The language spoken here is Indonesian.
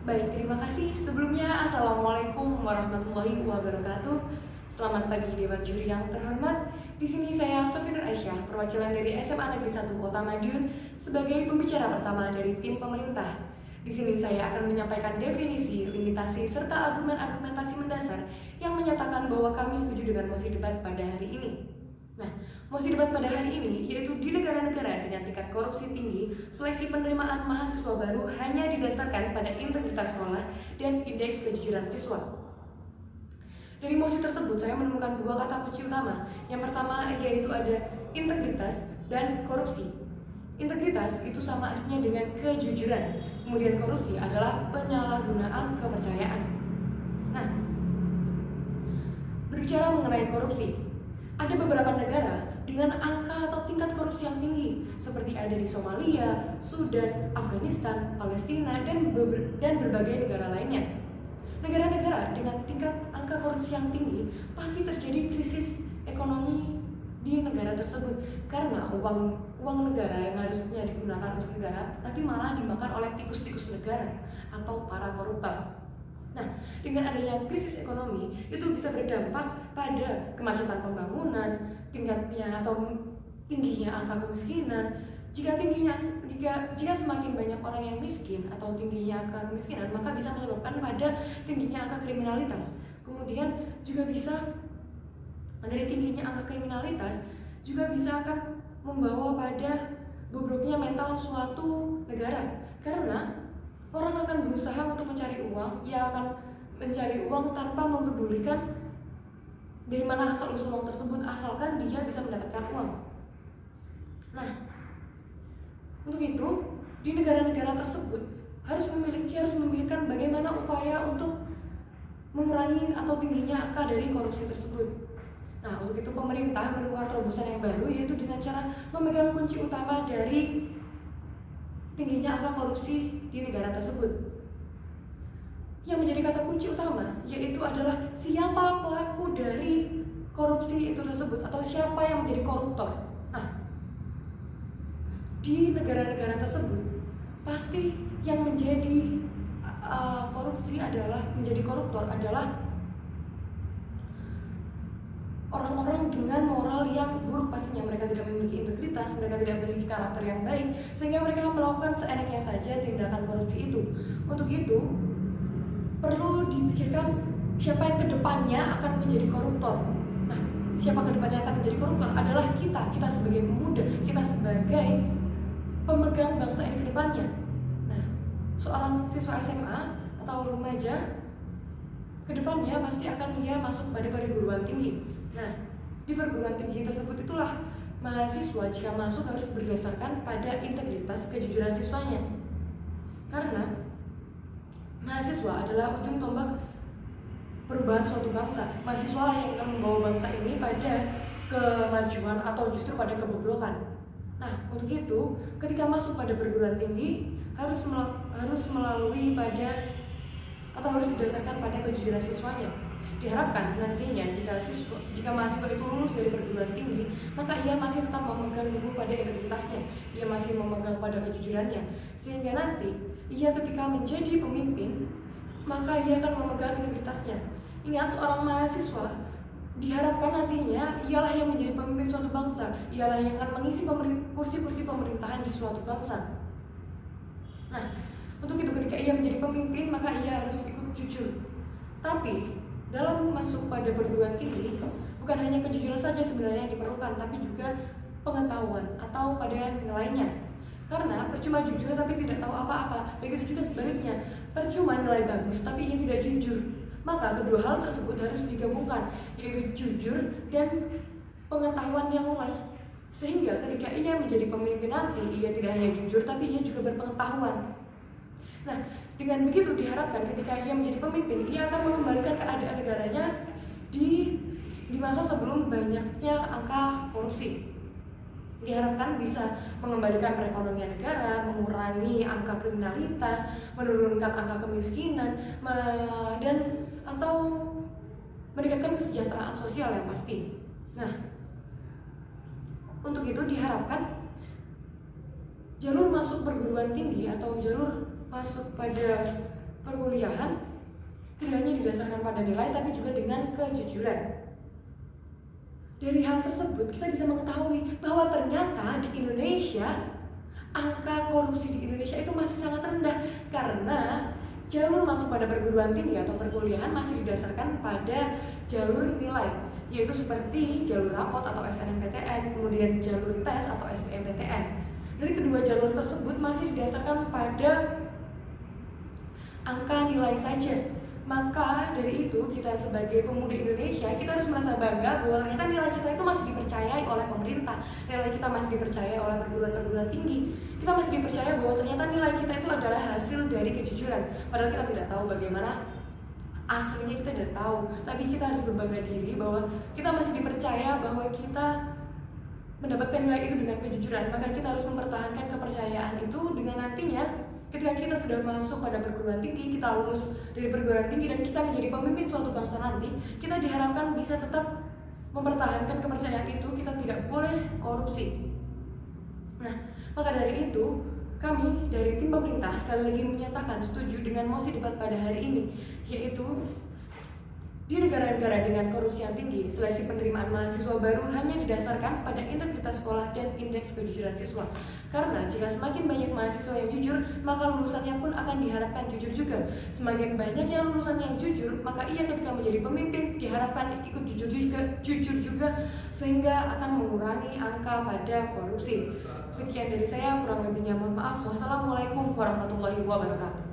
Baik, terima kasih. Sebelumnya, Assalamualaikum warahmatullahi wabarakatuh. Selamat pagi Dewan Juri yang terhormat. Di sini saya Sofi Nur Aisyah, perwakilan dari SMA Negeri 1 Kota Madiun sebagai pembicara pertama dari tim pemerintah. Di sini saya akan menyampaikan definisi, limitasi, serta argumen-argumentasi mendasar yang menyatakan bahwa kami setuju dengan mosi debat pada hari ini. Nah, mosi debat pada hari ini yaitu di negara-negara dengan tingkat korupsi tinggi, seleksi penerimaan mahasiswa baru hanya didasarkan pada integritas sekolah dan indeks kejujuran siswa. Dari mosi tersebut saya menemukan dua kata kunci utama. Yang pertama yaitu ada integritas dan korupsi. Integritas itu sama artinya dengan kejujuran. Kemudian korupsi adalah penyalahgunaan kepercayaan. Nah, berbicara mengenai korupsi, ada beberapa negara dengan angka atau tingkat korupsi yang tinggi, seperti ada di Somalia, Sudan, Afghanistan, Palestina, dan berbagai negara lainnya. Negara-negara dengan tingkat angka korupsi yang tinggi pasti terjadi krisis ekonomi di negara tersebut karena uang negara yang harusnya digunakan untuk negara tapi malah dimakan oleh tikus-tikus negara atau para koruptor. Nah, dengan adanya krisis ekonomi, itu bisa berdampak pada kemacetan pembangunan, tingkatnya atau tingginya angka kemiskinan. Jika semakin banyak orang yang miskin atau tingginya angka kemiskinan, maka bisa menyebabkan pada tingginya angka kriminalitas. Kemudian juga bisa dari tingginya angka kriminalitas juga bisa akan membawa pada bobroknya mental suatu negara karena orang akan berusaha untuk mencari uang, ia akan mencari uang tanpa mempedulikan dari mana asal-usul uang tersebut, asalkan dia bisa mendapatkan uang. Nah, untuk itu, di negara-negara tersebut harus memikirkan bagaimana upaya untuk mengurangi atau tingginya angka dari korupsi tersebut. Nah, untuk itu pemerintah menemukan terobosan yang baru, yaitu dengan cara memegang kunci utama dari tingginya angka korupsi di negara tersebut. Yang menjadi kata kunci utama yaitu adalah siapa pelaku dari korupsi itu tersebut atau siapa yang menjadi koruptor. Nah, di negara-negara tersebut pasti yang menjadi menjadi koruptor adalah orang-orang dengan moral yang buruk. Pastinya mereka tidak memiliki integritas, mereka tidak memiliki karakter yang baik, sehingga mereka melakukan seenaknya saja tindakan korupsi itu. Untuk itu perlu dipikirkan siapa yang kedepannya akan menjadi koruptor. Nah, siapa kedepannya akan menjadi koruptor adalah kita sebagai pemuda, kita sebagai pemegang bangsa ini kedepannya. Nah, seorang siswa SMA atau remaja kedepannya pasti akan dia masuk pada perguruan tinggi. Nah, di perguruan tinggi tersebut itulah mahasiswa jika masuk harus berdasarkan pada integritas kejujuran siswanya. Karena mahasiswa adalah ujung tombak perubahan suatu bangsa. Mahasiswa lah yang akan membawa bangsa ini pada kemajuan atau justru pada kebobrokan. Nah, untuk itu ketika masuk pada perguruan tinggi harus melalui pada atau harus didasarkan pada kejujuran siswanya. Diharapkan nantinya jika mahasiswa itu lulus dari perguruan tinggi, maka ia masih tetap memegang teguh pada integritasnya, ia masih memegang pada kejujurannya, sehingga nanti ia ketika menjadi pemimpin, maka ia akan memegang integritasnya. Ingat, seorang mahasiswa diharapkan nantinya ialah yang menjadi pemimpin suatu bangsa, ialah yang akan mengisi kursi-kursi pemerintahan di suatu bangsa. Nah, untuk itu ketika ia menjadi pemimpin, maka ia harus ikut jujur. Tapi dalam masuk pada perguruan tinggi, bukan hanya kejujuran saja sebenarnya yang diperlukan, tapi juga pengetahuan atau pada yang lainnya. Karena percuma jujur tapi tidak tahu apa-apa, begitu juga sebaliknya. Percuma nilai bagus tapi ia tidak jujur. Maka kedua hal tersebut harus digabungkan, yaitu jujur dan pengetahuan yang luas. Sehingga ketika ia menjadi pemimpin nanti, ia tidak hanya jujur tapi ia juga berpengetahuan. Nah, dengan begitu diharapkan ketika ia menjadi pemimpin, ia akan mengembalikan keadaan negaranya di masa sebelum banyaknya angka korupsi. Diharapkan bisa mengembalikan perekonomian negara, mengurangi angka kriminalitas, menurunkan angka kemiskinan, dan atau meningkatkan kesejahteraan sosial yang pasti. Nah, untuk itu diharapkan jalur masuk perguruan tinggi atau jalur masuk pada perkuliahan tidak hanya didasarkan pada nilai tapi juga dengan kejujuran. Dari hal tersebut kita bisa mengetahui bahwa ternyata di Indonesia angka korupsi di Indonesia itu masih sangat rendah karena jalur masuk pada perguruan tinggi atau perkuliahan masih didasarkan pada jalur nilai, yaitu seperti jalur rapot atau SNMPTN, kemudian jalur tes atau SBMPTN. Dari kedua jalur tersebut masih didasarkan pada angka nilai saja. Maka dari itu kita sebagai pemuda Indonesia kita harus merasa bangga bahwa ternyata nilai kita itu masih dipercayai oleh pemerintah, nilai kita masih dipercayai oleh perguruan-perguruan tinggi, kita masih dipercaya bahwa ternyata nilai kita itu adalah hasil dari kejujuran. Padahal kita tidak tahu bagaimana aslinya, kita tidak tahu, tapi kita harus berbangga diri bahwa kita masih dipercaya bahwa kita mendapatkan nilai itu dengan kejujuran. Maka kita harus mempertahankan kepercayaan itu dengan nantinya ketika kita sudah masuk pada perguruan tinggi, kita lulus dari perguruan tinggi dan kita menjadi pemimpin suatu bangsa nanti, kita diharapkan bisa tetap mempertahankan kepercayaan itu, kita tidak boleh korupsi. Nah, maka dari itu kami dari tim pemerintah sekali lagi menyatakan setuju dengan mosi debat pada hari ini, yaitu di negara-negara dengan korupsi yang tinggi, seleksi penerimaan mahasiswa baru hanya didasarkan pada integritas sekolah dan indeks kejujuran siswa. Karena jika semakin banyak mahasiswa yang jujur, maka lulusannya pun akan diharapkan jujur juga. Semakin banyaknya lulusan yang jujur, maka ia ketika menjadi pemimpin diharapkan ikut jujur juga, sehingga akan mengurangi angka pada korupsi. Sekian dari saya, kurang lebihnya mohon maaf. Wassalamualaikum warahmatullahi wabarakatuh.